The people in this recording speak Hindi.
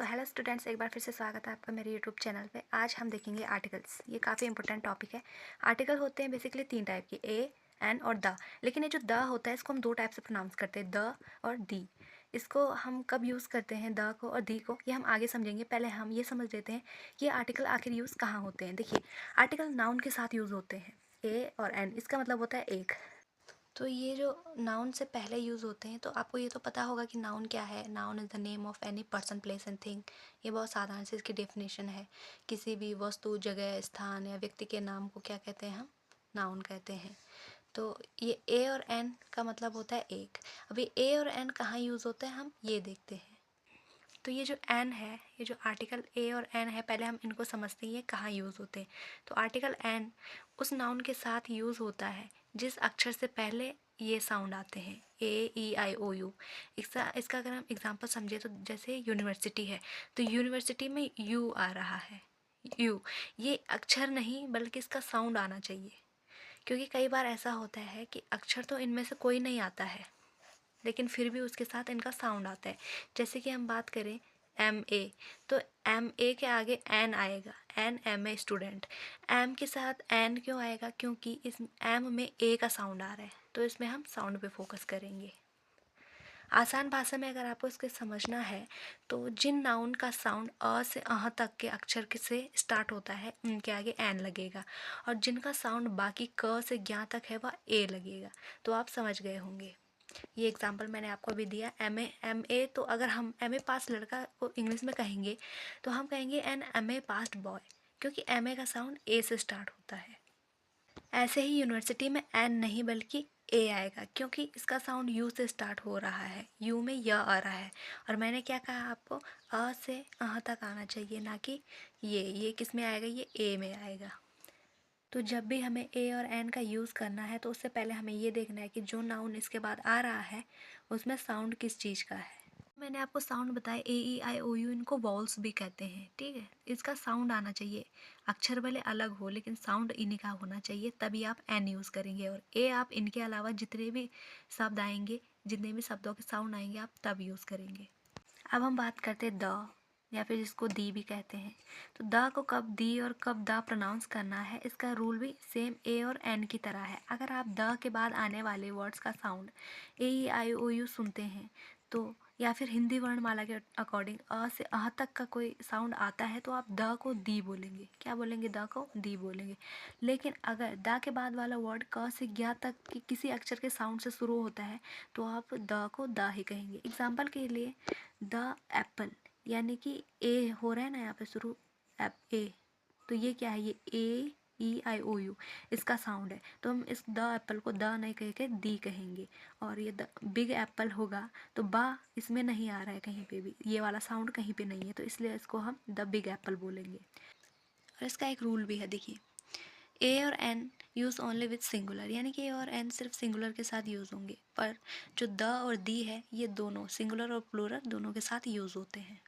तो हेलो स्टूडेंट्स, एक बार फिर से स्वागत है आपका मेरे यूट्यूब चैनल पे। आज हम देखेंगे आर्टिकल्स। ये काफ़ी इंपॉर्टेंट टॉपिक है। आर्टिकल होते हैं बेसिकली 3 टाइप के, ए, एन और द। लेकिन ये जो द होता है इसको हम 2 टाइप से प्रोनाउंस करते हैं, द और दी। इसको हम कब यूज़ करते हैं, द को और दी को, ये हम आगे समझेंगे। पहले हम ये समझ लेते हैं कि ये आर्टिकल आखिर यूज़ कहाँ होते हैं। देखिए, आर्टिकल नाउन के साथ यूज़ होते हैं, ए और एन। इसका मतलब होता है एक। तो ये जो नाउन से पहले यूज़ होते हैं, तो आपको ये तो पता होगा कि नाउन क्या है। Noun is the name of any person, place and thing. ये बहुत साधारण से इसकी डेफिनेशन है। किसी भी वस्तु, जगह, स्थान या व्यक्ति के नाम को क्या कहते हैं हम? नाउन कहते हैं। तो ये ए और एन का मतलब होता है एक। अभी ए और एन कहाँ यूज़ होते हैं हम ये देखते हैं। तो ये जो एन है, ये जो आर्टिकल ए और एन है, पहले हम इनको समझते हैं ये कहाँ यूज़ होते हैं। तो आर्टिकल एन उस नाउन के साथ यूज़ होता है जिस अक्षर से पहले ये साउंड आते हैं, ए ई आई ओ यू। इसका अगर हम एग्जांपल समझे तो जैसे यूनिवर्सिटी है, तो यूनिवर्सिटी में यू आ रहा है। यू, ये अक्षर नहीं बल्कि इसका साउंड आना चाहिए। क्योंकि कई बार ऐसा होता है कि अक्षर तो इनमें से कोई नहीं आता है, लेकिन फिर भी उसके साथ इनका साउंड आता है। जैसे कि हम बात करें एम ए, तो एम ए के आगे एन आएगा, an M A student. M के साथ एन क्यों आएगा? क्योंकि इस एम में ए का साउंड आ रहा है, तो इसमें हम साउंड पे फोकस करेंगे। आसान भाषा में अगर आपको इसके समझना है तो जिन नाउन का साउंड अ से अह तक के अक्षर से स्टार्ट होता है उनके आगे एन लगेगा, और जिनका साउंड बाकी क से ज्ञ तक है वह ए लगेगा। तो आप समझ गए होंगे। ये एग्जांपल मैंने आपको अभी दिया, एम ए। तो अगर हम एम ए पास लड़का को इंग्लिश में कहेंगे तो हम कहेंगे an M A passed boy, क्योंकि एम ए का साउंड ए से स्टार्ट होता है। ऐसे ही यूनिवर्सिटी में एन नहीं बल्कि ए आएगा, क्योंकि इसका साउंड यू से स्टार्ट हो रहा है, यू में य आ रहा है। और मैंने क्या कहा आपको, अ से अह तक आना चाहिए, ना कि ये किस में आएगा? ये ए में आएगा। तो जब भी हमें ए और एन का यूज़ करना है तो उससे पहले हमें ये देखना है कि जो नाउन इसके बाद आ रहा है उसमें साउंड किस चीज़ का है। मैंने आपको साउंड बताया, ए ई आई ओ यू, इनको वॉल्स भी कहते हैं, ठीक है। इसका साउंड आना चाहिए, अक्षर भले अलग हो लेकिन साउंड इन्हीं का होना चाहिए, तभी आप एन यूज़ करेंगे। और ए आप इनके अलावा जितने भी शब्द आएंगे, जितने भी शब्दों के साउंड आएंगे, आप तब यूज़ करेंगे। अब हम बात करते हैं द, या फिर जिसको दी भी कहते हैं। तो द को कब दी और कब द प्रोनाउंस करना है, इसका रूल भी सेम ए और एन की तरह है। अगर आप द के बाद आने वाले वर्ड्स का sound A E I O you सुनते हैं, तो या फिर हिंदी वर्णमाला के अकॉर्डिंग अ से अह तक का कोई साउंड आता है, तो आप द को दी बोलेंगे। क्या बोलेंगे? द को दी बोलेंगे। लेकिन अगर द के बाद वाला वर्ड क से ज्ञ तक की किसी अक्षर के साउंड से शुरू होता है, तो आप द को द ही कहेंगे। एग्जाम्पल के लिए, द एप्पल, यानी कि ए हो रहा है ना यहाँ पे शुरू, ए। तो ये क्या है? ये ए ई आई ओ यू इसका साउंड है, तो हम इस द एप्पल को द नहीं कह के दी कहेंगे। और ये द बिग एप्पल होगा तो बा इसमें नहीं आ रहा है कहीं पे भी, ये वाला साउंड कहीं पे नहीं है, तो इसलिए इसको हम द बिग एप्पल बोलेंगे। और इसका एक रूल भी है, देखिए, ए और an use only with singular, यानी कि ए और एन सिर्फ सिंगुलर के साथ यूज़ होंगे। पर जो द और दी है, ये दोनों सिंगुलर और प्लूरल दोनों के साथ यूज़ होते हैं।